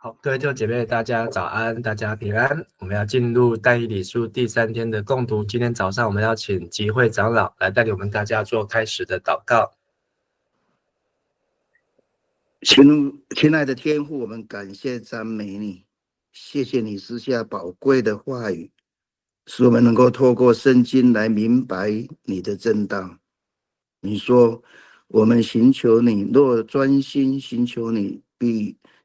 好，各位弟兄姐妹，大家早安，大家平安。我们要进入但以理书第3天的共读。今天早上我们要请集会长老来带领我们大家做开始的祷告。亲爱的天父，我们感谢赞美你，谢谢你赐下宝贵的话语，使我们能够透过圣经来明白你的真道。你说我们寻求你，若专心寻求你，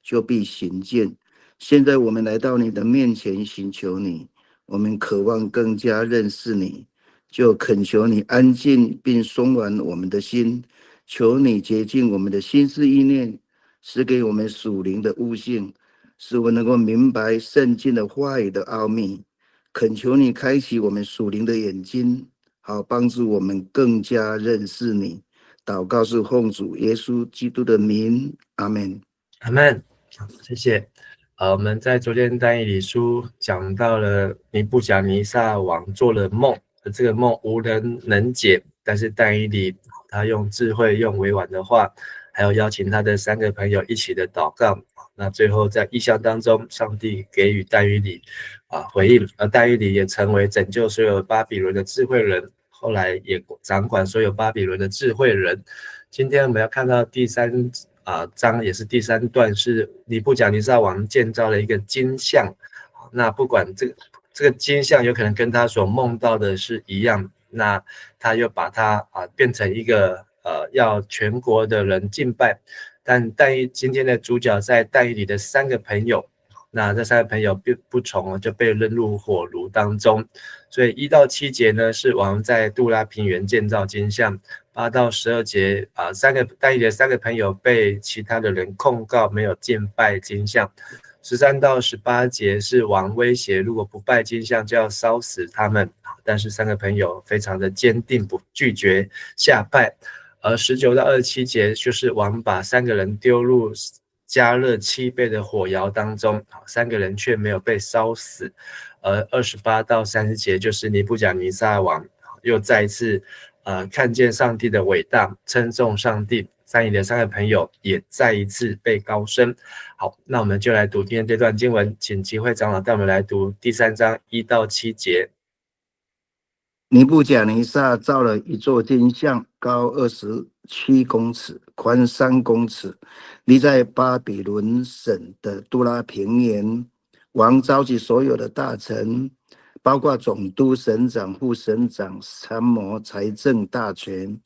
就必寻见。现在我们来到你的面前寻求你，我们渴望更加认识你，就恳求你安静并松软我们的心，求你洁净我们的心思意念，赐给我们属灵的悟性，使我能够明白圣经的话语的奥秘。恳求你开启我们属灵的眼睛，好帮助我们更加认识你。祷告是奉主耶稣基督的名，阿们。阿们。谢谢。我们在昨天但以理书讲到了尼布甲尼撒王做了梦，这个梦无人能解，但是但以理他用智慧、用委婉的话，还有邀请他的3个朋友一起的祷告。那最后在异象当中，上帝给予但以理回应，而但以理也成为拯救所有巴比伦的智慧人，后来也掌管所有巴比伦的智慧人。今天我们要看到第3章，也是第3段，是尼布甲尼撒王建造了一个金像。那不管这个金像有可能跟他所梦到的是一样，那他又把它变成一个要全国的人敬拜。但今天的主角在但以理的3个朋友，那这3个朋友不从，就被扔入火炉当中。所以1到7节呢，是王在杜拉平原建造金像。8到12节但以理的3个朋友被其他的人控告没有敬拜金像。13到18节是王威胁，如果不拜金像就要烧死他们，但是3个朋友非常的坚定，不拒绝下拜。而19到27节就是王把3个人丢入加热7倍的火窑当中，3个人却没有被烧死。而28到30节就是尼布甲尼撒王又再一次看见上帝的伟大，称颂上帝。但以理的3个朋友也再一次被高升。好，那我们就来读今天这段经文，请集会长老带我们来读第3章1到7节。尼布甲尼撒造了一座金像，高27公尺，宽3公尺，立在巴比伦省的杜拉平原。王召集所有的大臣，包括总督、省长、副省长、参谋、财政大权、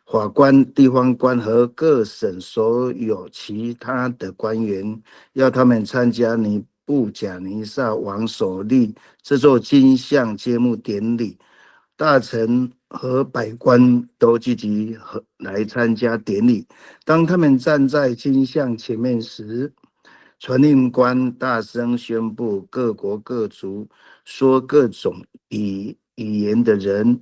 法官、地方官和各省所有其他的官员，要他们参加尼布甲尼撒王所立这座金像揭幕典礼。大臣和百官都积极来参加典礼。当他们站在金像前面时，传令官大声宣布，各国各族说各种语言的人，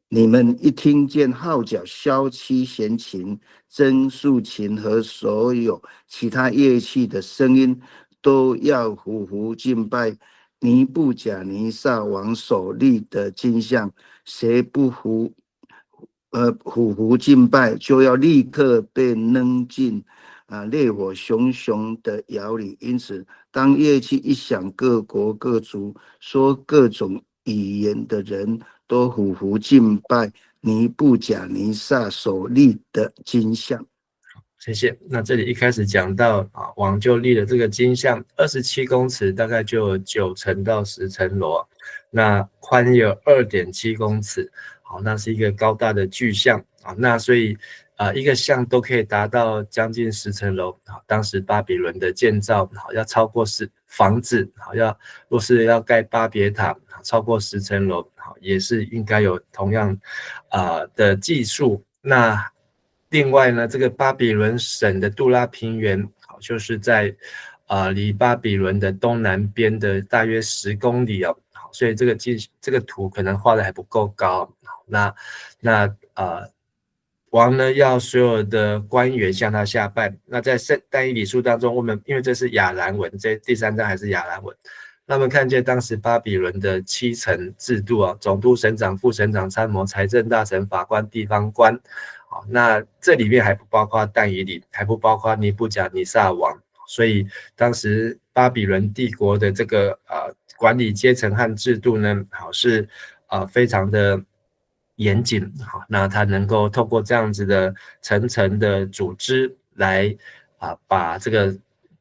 你们一听见号角、箫七、弦琴、筝、竖琴和所有其他乐器的声音，都要匍匐敬拜尼布甲尼撒王所立的金像。谁不匍匐敬拜，就要立刻被扔进烈火熊熊的窑里。因此，当乐器一响，各国各族说各种语言的人都匍匐敬拜尼布甲尼撒所立的金像。谢谢。那这里一开始讲到王就立了这个金像，27公尺，大概就有9层到10层楼，那宽有2.7公尺。好，那是一个高大的巨像那所以一个像都可以达到将近10层楼。当时巴比伦的建造要超过房子若是要盖巴别塔超过10层楼，也是应该有同样的技术。那另外呢，这个巴比伦省的杜拉平原就是在离巴比伦的东南边的大约10公里所以这个图可能画的还不够高。那王呢要所有的官员向他下拜。那在但以理书当中，我们因为这是亚兰文，这第3章还是亚兰文，那我们看见当时巴比伦的7层制度总督、省长、副省长、参谋、财政大臣、法官、地方官。那这里面还不包括但以理，还不包括尼布甲尼撒王。所以当时巴比伦帝国的这个管理阶层和制度呢，好是非常的严谨，好，那他能够透过这样子的层层的组织来把这个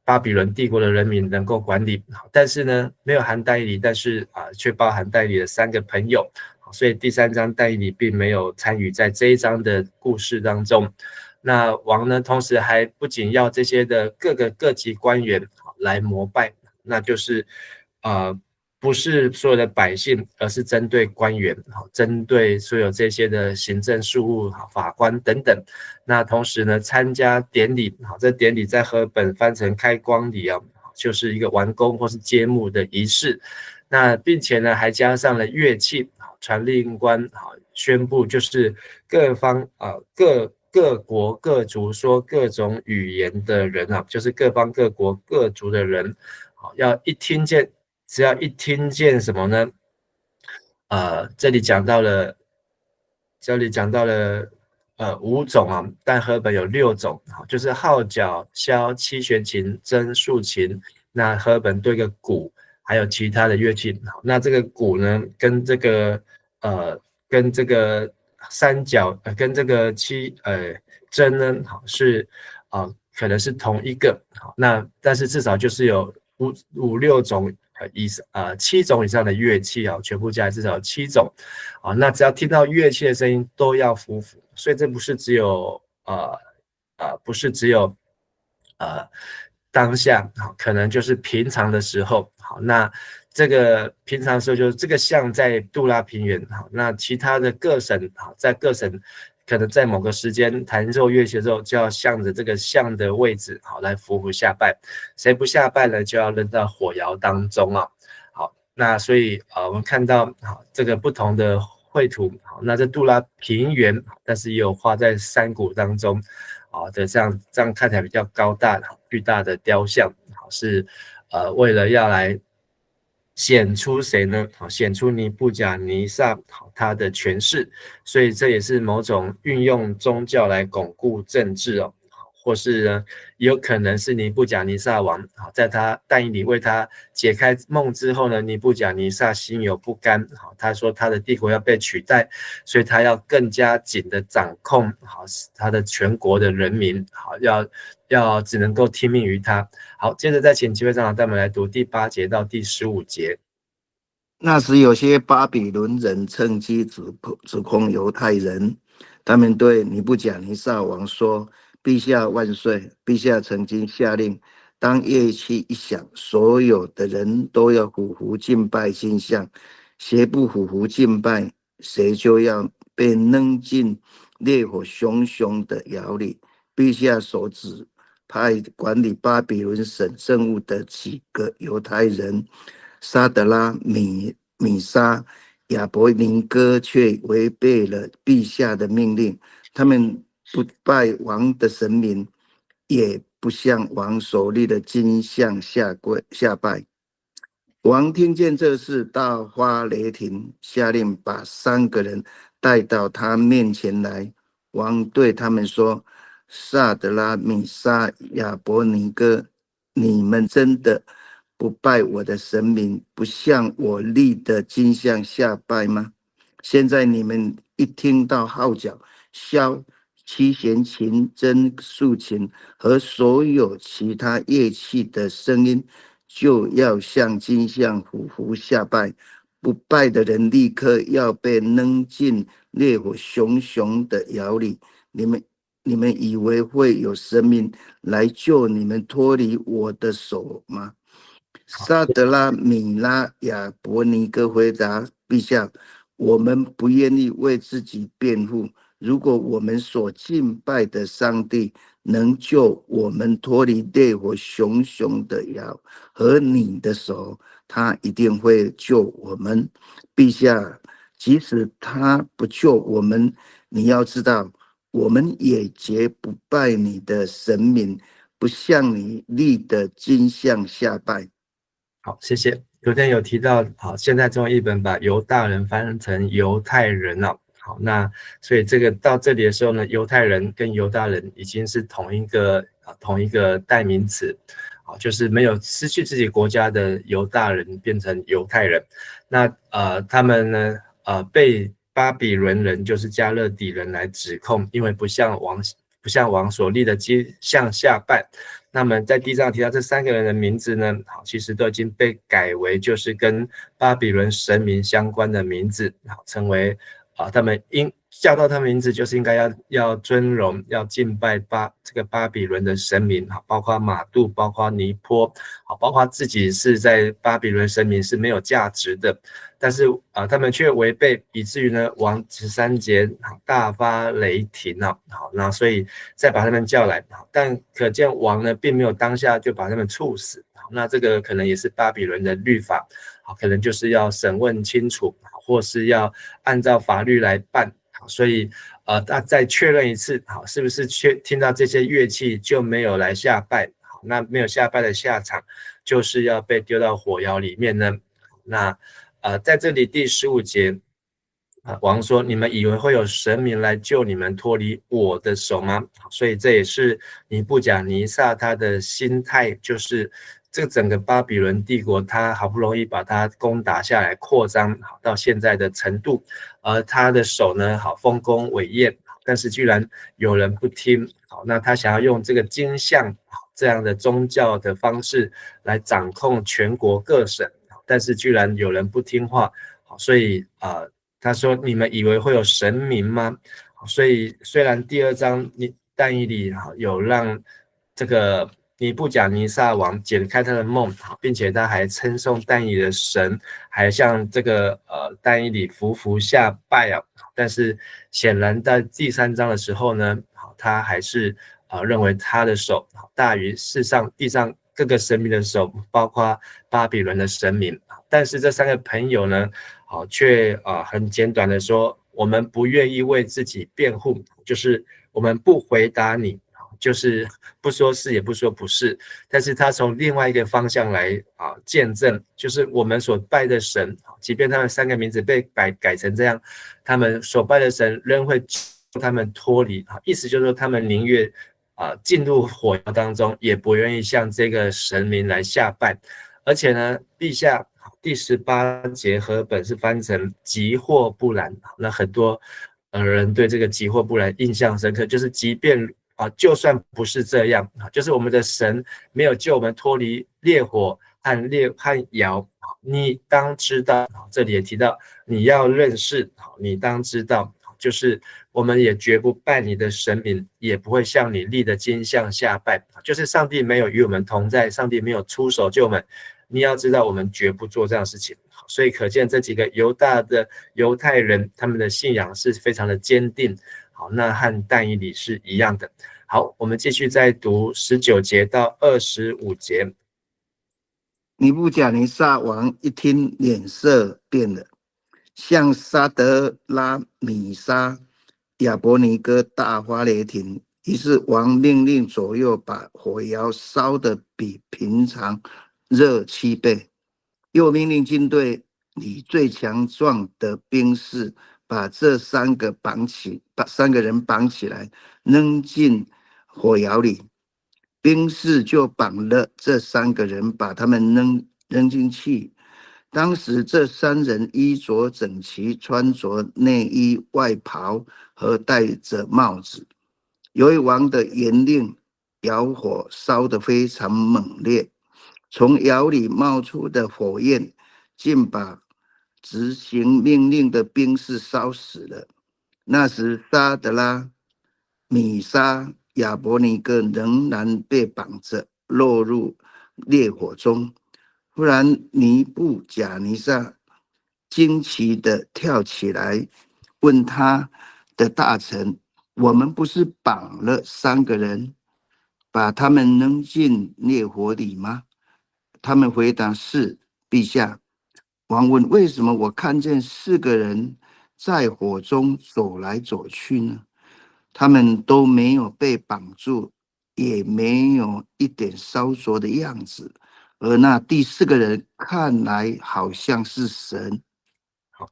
巴比伦帝国的人民能够管理好，但是呢没有含但以理，但是却包含但以理的3个朋友，所以第3章但以理并没有参与在这一章的故事当中。那王呢，同时还不仅要这些的各级官员来膜拜，那就是不是所有的百姓，而是针对官员，针对所有这些的行政事务、法官等等。那同时呢，参加典礼，这典礼在和本翻成开光礼啊，就是一个完工或是揭幕的仪式。那并且呢，还加上了乐器，传令官宣布，就是各方各国各族说各种语言的人就是各方各国各族的人，要一听见。只要一听见什么呢？这里讲到了5种但和本有6种，就是号角、箫、七弦琴、筝、竖琴。那和本对个鼓，还有其他的乐器。那这个鼓呢，跟这个三角跟这个筝呢，是可能是同一个。那但是至少就是有五六种7种以上的乐器全部加起来至少有7种那只要听到乐器的声音都要服服，所以这不是只有当下可能就是平常的时候。好，那这个平常的时候就是这个像在杜拉平原，好，那其他的各省在各省可能在某个时间弹奏乐器的时候，就要向着这个像的位置好来匍匐下拜，谁不下拜呢，就要扔到火窑当中好，那所以我们看到这个不同的绘图，好，那这杜拉平原，但是也有画在山谷当中的这样看起来比较高大巨大的雕像，好，是为了要来显出谁呢？显出尼布甲尼撒他的权势，所以这也是某种运用宗教来巩固政治或是呢，也有可能是尼布甲尼撒王在他但以理为他解开梦之后呢，尼布甲尼撒心有不甘，他说他的帝国要被取代，所以他要更加紧的掌控他的全国的人民，要只能够听命于他。好，接着再请几位长老带我们来读第8节到第15节。那时有些巴比伦人趁机指控犹太人，他们对尼布甲尼撒王说：“陛下万岁！陛下曾经下令，当乐器一响，所有的人都要匍匐敬拜金像，谁不匍匐敬拜，谁就要被扔进烈火熊熊的窑里。陛下所指派管理巴比伦省政务的几个犹太人，沙德拉、米沙、亚伯尼哥却违背了陛下的命令，他们不拜王的神明，也不向王所立的金像下拜。王听见这事，大发雷霆，下令把3个人带到他面前来。王对他们说：“萨德拉、米沙、亚伯尼哥，你们真的不拜我的神明，不向我立的金像下拜吗？现在你们一听到号角、箫、七弦琴、筝、竖琴和所有其他乐器的声音，就要向金像匍匐下拜。不拜的人立刻要被扔进烈火熊熊的窑里。你们以为会有神明来救你们脱离我的手吗？”萨德拉、米拉、亚伯尼哥回答陛下：“我们不愿意为自己辩护。如果我们所敬拜的上帝能救我们脱离烈火熊熊的窑和你的手，他一定会救我们。陛下，即使他不救我们，你要知道，我们也绝不拜你的神明，不向你立的金像下拜。”好，谢谢。昨天有提到，好，现在中文译本把犹大人翻成犹太人了。好，那所以这个到这里的时候呢，犹太人跟犹大人已经是同一个代名词。就是没有失去自己国家的犹大人变成犹太人。那他们呢被巴比伦人就是加勒底人来指控，因为不向王所立的金像下拜。那么在地上提到这3个人的名字呢，其实都已经被改为就是跟巴比伦神明相关的名字，成为他们叫到他们名字就是应该要尊荣要敬拜这个巴比伦的神明，包括马杜，包括尼波，包括自己是在巴比伦神明是没有价值的。但是他们却违背，以至于呢王13节大发雷霆那所以再把他们叫来，但可见王呢并没有当下就把他们处死。那这个可能也是巴比伦的律法，可能就是要审问清楚，或是要按照法律来办。所以再确认一次，是不是听到这些乐器就没有来下拜？那没有下拜的下场就是要被丢到火窑里面呢？那在这里第15节，王说：“你们以为会有神明来救你们脱离我的手吗？”所以这也是尼布甲尼撒他的心态，就是这整个巴比伦帝国，他好不容易把它攻打下来，扩张到现在的程度，而他的手呢，丰功伟业，但是居然有人不听，那他想要用这个金像这样的宗教的方式来掌控全国各省，但是居然有人不听话，所以他说：“你们以为会有神明吗？”所以虽然第2章但以理有让这个尼布甲尼撒王解开他的梦，并且他还称颂但以理的神，还向这个但以理匍匐下拜但是显然在第3章的时候呢，他还是认为他的手大于世上地上各个神明的手，包括巴比伦的神明。但是这3个朋友呢，却很简短的说，我们不愿意为自己辩护，就是我们不回答你，就是不说是也不说不是。但是他从另外一个方向来见证，就是我们所拜的神，即便他们3个名字被改成这样，他们所拜的神仍会救他们脱离。意思就是说，他们宁愿进入火窑当中，也不愿意向这个神明来下拜。而且呢，陛下第18节和本是翻成急或不然，那很多人对这个急或不然印象深刻，就是即便就算不是这样，就是我们的神没有救我们脱离烈火和窑，你当知道，这里也提到你要认识，你当知道，就是我们也绝不拜你的神明，也不会向你立的金像下拜，就是上帝没有与我们同在，上帝没有出手救我们，你要知道我们绝不做这样的事情。所以可见这几个犹大的犹太人，他们的信仰是非常的坚定。好，那和但以理是一样的。好，我们继续再读19节到25节。尼布甲尼撒王一听，脸色变了，向沙德拉、米沙、亚伯尼哥大发雷霆。于是王命令左右把火窑烧得比平常热7倍，又命令军队里最强壮的兵士把这3个人绑起来，扔进火窑里。兵士就绑了这3个人，把他们扔进去。当时这3人衣着整齐，穿着内衣、外袍和戴着帽子。由于王的严令，窑火烧得非常猛烈，从窑里冒出的火焰竟把执行命令的兵士烧死了。那时沙德拉、米沙、亚伯尼哥仍然被绑着，落入烈火中。忽然尼布甲尼撒惊奇地跳起来，问他的大臣：“我们不是绑了3个人，把他们扔进烈火里吗？”他们回答：“是，陛下。”王问：“为什么我看见4个人在火中走来走去呢？”他们都没有被绑住，也没有一点烧灼的样子，而那第4个人看来好像是神。好，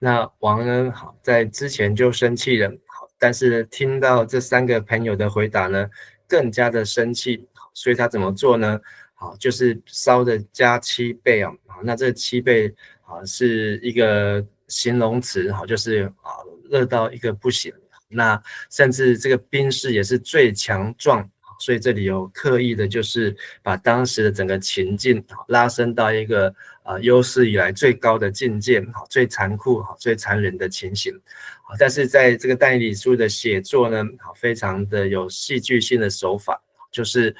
那王呢，在之前就生气了，但是听到这3个朋友的回答呢，更加的生气，所以他怎么做呢？好，就是烧的加7倍啊，那这7倍啊是一个形容词，好，就是热到一个不行。那甚至这个兵士也是最强壮，所以这里有刻意的，就是把当时的整个情境拉升到一个有史以来最高的境界，最残酷、最残忍的情形。但是在这个但以理书的写作呢，非常的有戏剧性的手法，就是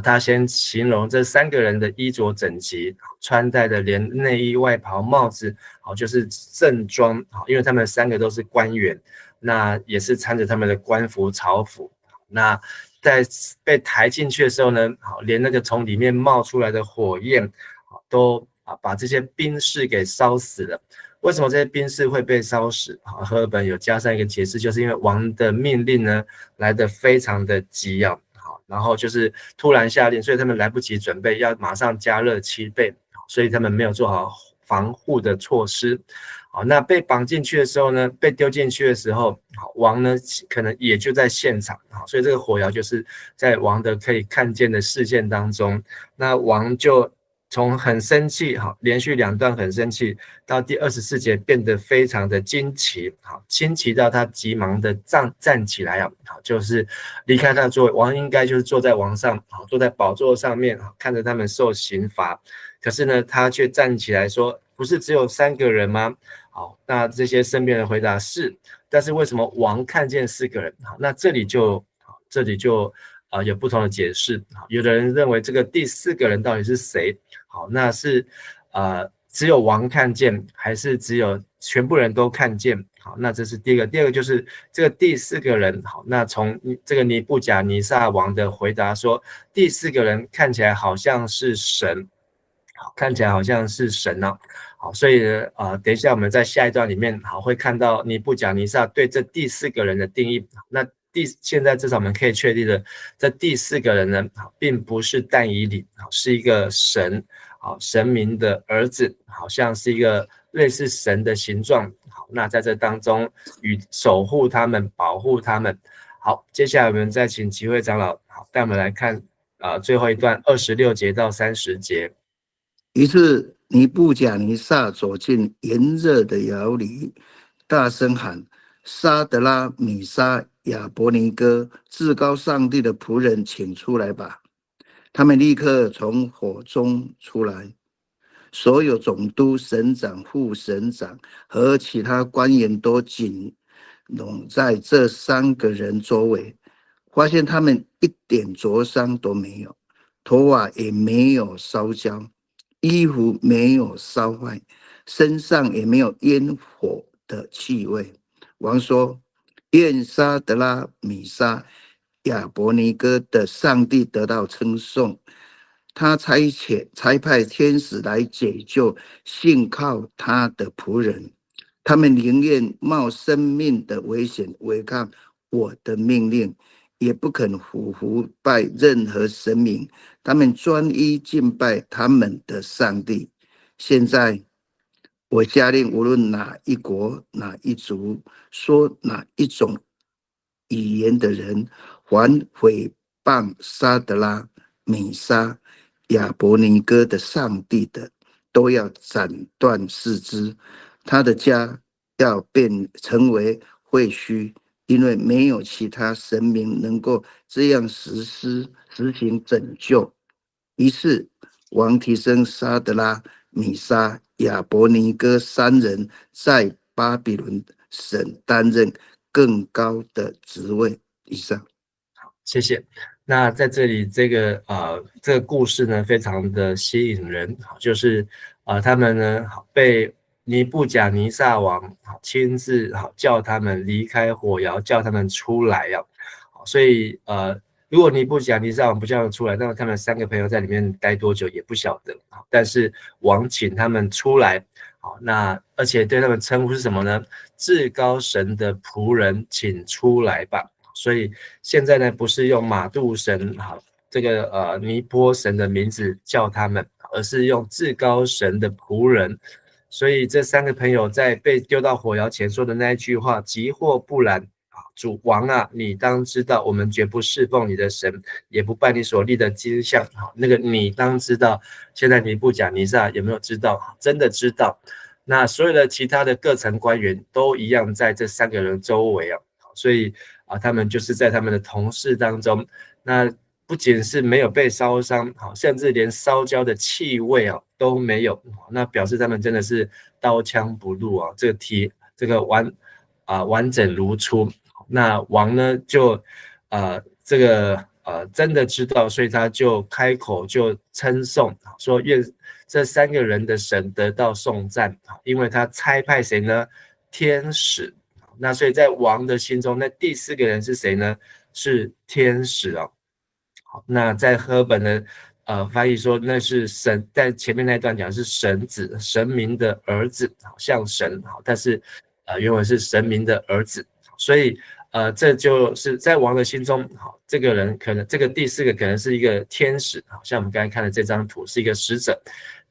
他先形容这3个人的衣着整齐，穿戴的连内衣、外袍、帽子，就是正装，因为他们3个都是官员，那也是穿着他们的官服、朝服。那在被抬进去的时候呢，连那个从里面冒出来的火焰，都把这些兵士给烧死了。为什么这些兵士会被烧死？和尔本有加上一个解释，就是因为王的命令呢来得非常的急啊，然后就是突然下令，所以他们来不及准备，要马上加热7倍，所以他们没有做好防护的措施。好，那被绑进去的时候呢，被丢进去的时候，王呢可能也就在现场，所以这个火窑就是在王的可以看见的视线当中，那王就从很生气，连续2段很生气，到第24节变得非常的惊奇，惊奇到他急忙的站起来，就是离开他的座位。王应该就是坐在王上，坐在宝座上面，看着他们受刑罚。可是呢，他却站起来说：“不是只有3个人吗？”好，那这些身边人回答是，但是为什么王看见4个人？好，那这里就有不同的解释。有的人认为这个第4个人到底是谁？好，那是只有王看见，还是只有全部人都看见？好，那这是第一个。第二个就是这个第4个人。好，那从这个尼布甲尼撒王的回答说，第4个人看起来好像是神。好，看起来好像是神啊。好，所以等一下我们在下一段里面会看到尼布甲尼撒对这第4个人的定义。那现在至少我们可以确定的，这第4个人呢，并不是但以理，是一个神，神明的儿子，好像是一个类似神的形状。好，那在这当中守护他们，保护他们。好，接下来我们再请齐慧长老带我们来看最后一段26节到30节。于是尼布甲尼撒走进炎热的窑里，大声喊：“沙德拉、米沙、亚伯尼哥，至高上帝的仆人，请出来吧！”他们立刻从火中出来。所有总督、省长、副省长和其他官员都紧拢在这3个人周围，发现他们一点灼伤都没有，头发也没有烧焦，衣服没有烧坏，身上也没有烟火的气味。王说：“愿沙德拉、米沙、亚伯尼哥的上帝得到称颂。他差派天使来解救信靠他的仆人，他们宁愿冒生命的危险违抗我的命令，也不肯腐拜任何神明。他们专一敬拜他们的上帝。现在我下令，无论哪一国、哪一族、说哪一种语言的人，凡毁谤沙德拉、米沙、亚伯尼哥的上帝的，都要斩断四肢，他的家要变成为废墟，因为没有其他神明能够这样实行拯救。”于是王提升沙德拉、米沙、亚伯尼哥3人在巴比伦省担任更高的职位。以上。好，谢谢。那在这里这个故事呢，非常的吸引人，就是他们呢被尼布甲尼撒王亲自叫他们离开火窑，叫他们出来呀。所以如果尼布甲尼撒王不叫他们出来，那么他们3个朋友在里面待多久也不晓得。但是王请他们出来，那而且对他们称呼是什么呢？至高神的仆人，请出来吧。所以现在呢，不是用马杜神这个尼波神的名字叫他们，而是用至高神的仆人。所以这3个朋友在被丢到火窑前说的那一句话，急或不然，主王啊，你当知道，我们绝不侍奉你的神，也不拜你所立的金像。那个你当知道，现在尼布甲尼撒有没有知道？真的知道。那所有的其他的各层官员都一样在这3个人周围啊，所以他们就是在他们的同事当中，那不仅是没有被烧伤，甚至连烧焦的气味都没有，那表示他们真的是刀枪不入啊，这个完整如初。那王呢就真的知道，所以他就开口就称颂，说愿这3个人的神得到颂赞，因为他差派谁呢？天使。那所以在王的心中，那第4个人是谁呢？是天使哦。好，那在赫本的翻译说那是神，在前面那段讲是神子，神明的儿子，像神，但是原文是神明的儿子，所以这就是在王的心中，这个人可能这个第4个可能是一个天使，像我们刚才看的这张图是一个使者，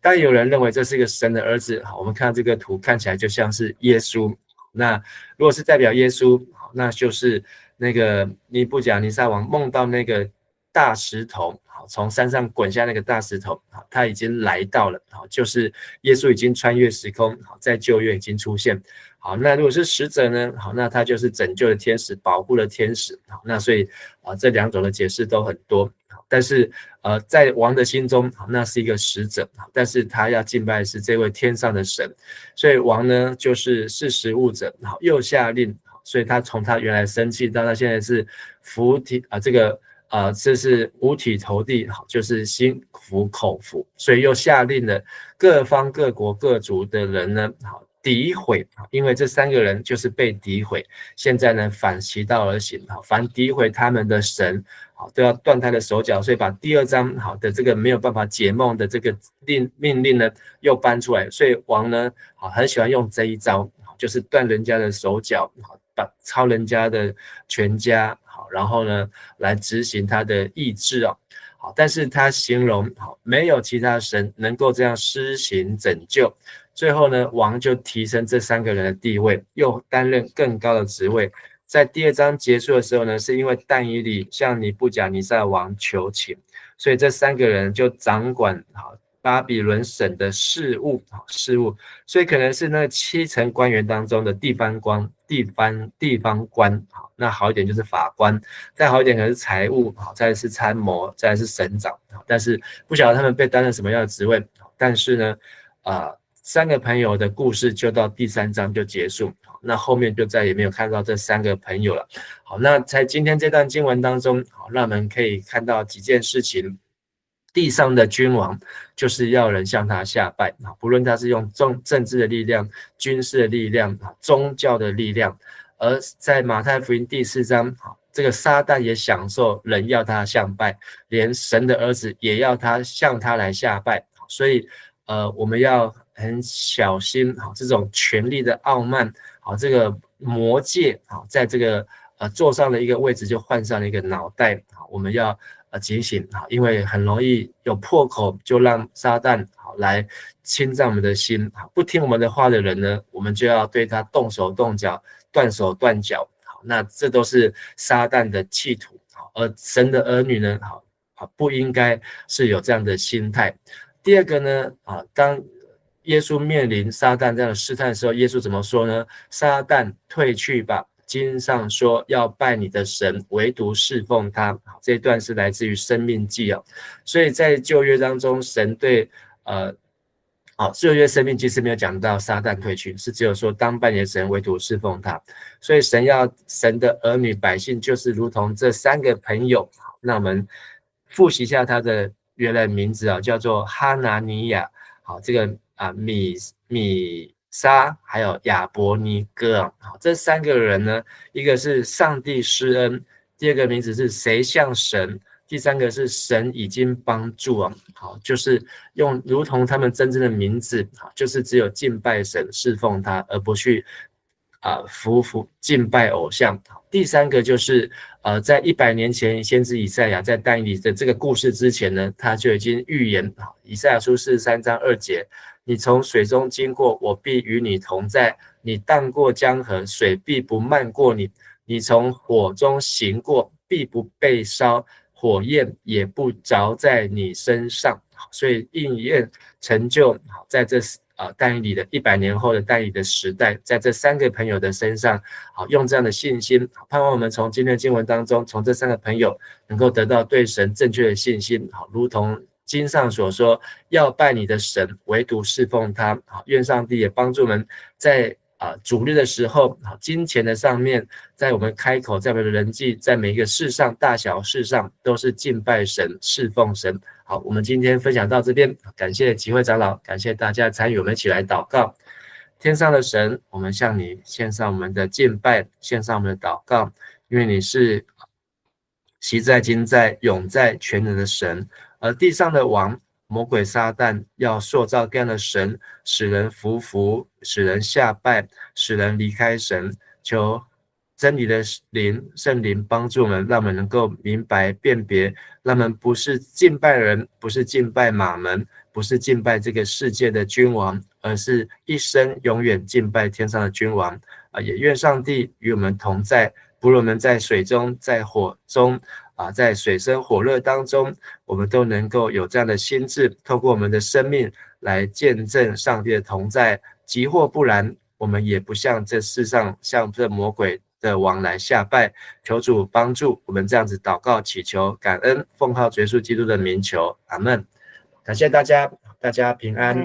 但有人认为这是一个神的儿子，我们看到这个图看起来就像是耶稣。那如果是代表耶稣，那就是那个尼布甲尼撒王梦到那个大石头，从山上滚下那个大石头，他已经来到了，就是耶稣已经穿越时空，在旧约已经出现。好，那如果是使者呢？好，那他就是拯救的天使，保护的天使。好，那所以这2种的解释都很多。但是在王的心中，那是一个使者，但是他要敬拜的是这位天上的神，所以王呢就是识时务者，又下令，所以他从他原来生气到他现在是服体这是五体投地，就是心服口服，所以又下令了各方各国各族的人呢，诋毁，因为这3个人就是被诋毁，现在呢反其道而行，凡诋毁他们的神，都要断他的手脚，所以把第2章的这个没有办法解梦的这个命令呢又搬出来，所以王呢很喜欢用这一招，就是断人家的手脚，抄人家的全家，然后呢来执行他的意志但是他形容没有其他神能够这样施行拯救。最后呢，王就提升这3个人的地位，又担任更高的职位。在第2章结束的时候呢，是因为但以理向尼布甲尼撒王求情，所以这3个人就掌管巴比伦省的事务，所以可能是那7层官员当中的地方官，那好一点就是法官，再好一点可能是财务，再来是参谋，再来是省长，但是不晓得他们被担任什么样的职位。但是呢3个朋友的故事就到第3章就结束，那后面就再也没有看到这3个朋友了。好，那在今天这段经文当中，让我们可以看到几件事情。地上的君王就是要人向他下拜，不论他是用政治的力量、军事的力量、宗教的力量。而在马太福音第4章，这个撒旦也享受人要他向拜，连神的儿子也要他向他来下拜。所以我们要很小心这种权力的傲慢，这个魔戒在这个座上的一个位置就换上了一个脑袋，我们要警醒，因为很容易有破口就让撒旦来侵占我们的心，不听我们的话的人呢，我们就要对他动手动脚，断手断脚，那这都是撒旦的企图，而神的儿女呢不应该是有这样的心态。第2个呢当耶稣面临撒旦这样的试探的时候，耶稣怎么说呢？撒旦退去吧，经上说要拜你的神，唯独侍奉他。这一段是来自于生命记所以在旧约当中，神对旧约生命记是没有讲到撒旦退去，是只有说当拜你的神，唯独侍奉他。所以神的儿女百姓就是如同这3个朋友。那我们复习一下他的原来名字叫做哈拿尼亚，这个米沙还有亚伯尼哥这3个人呢，一个是上帝施恩，第2个名字是谁像神，第3个是神已经帮助就是用如同他们真正的名字，就是只有敬拜神侍奉他，而不去敬拜偶像。第3个就是在100年前，先知以赛亚在但以理的这个故事之前呢，他就已经预言以赛亚书43章2节，你从水中经过，我必与你同在，你荡过江河，水必不漫过你，你从火中行过，必不被烧，火焰也不着在你身上。所以应验成就在这但以理的100年后的但以理的时代，在这3个朋友的身上，用这样的信心，盼望我们从今天的经文当中，从这3个朋友能够得到对神正确的信心，如同经上所说，要拜你的神，唯独侍奉他。愿上帝也帮助我们在主日的时候，金钱的上面，在我们开口，在我们的人际，在每一个事上，大小事上，都是敬拜神、侍奉神。好，我们今天分享到这边，感谢集会长老，感谢大家参与，我们一起来祷告。天上的神，我们向你献上我们的敬拜，献上我们的祷告，因为你是昔在、今在、永在、全能的神，而地上的王魔鬼撒旦要塑造各样的神，使人服服，使人下拜，使人离开神。求真理的灵圣灵帮助我们，让我们能够明白辨别，让我们不是敬拜人，不是敬拜马门，不是敬拜这个世界的君王，而是一生永远敬拜天上的君王。也愿上帝与我们同在，不论我们在水中，在火中，在水深火热当中，我们都能够有这样的心智，透过我们的生命来见证上帝的同在。即或不然，我们也不像这世上像这魔鬼的王来下拜。求主帮助我们这样子祷告祈求感恩，奉靠主耶稣基督的名求，阿们。感谢大家，大家平安。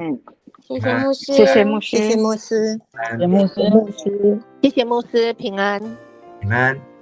谢谢牧师，谢谢牧师，谢谢牧师，谢谢牧师，谢谢牧师，平安，平安。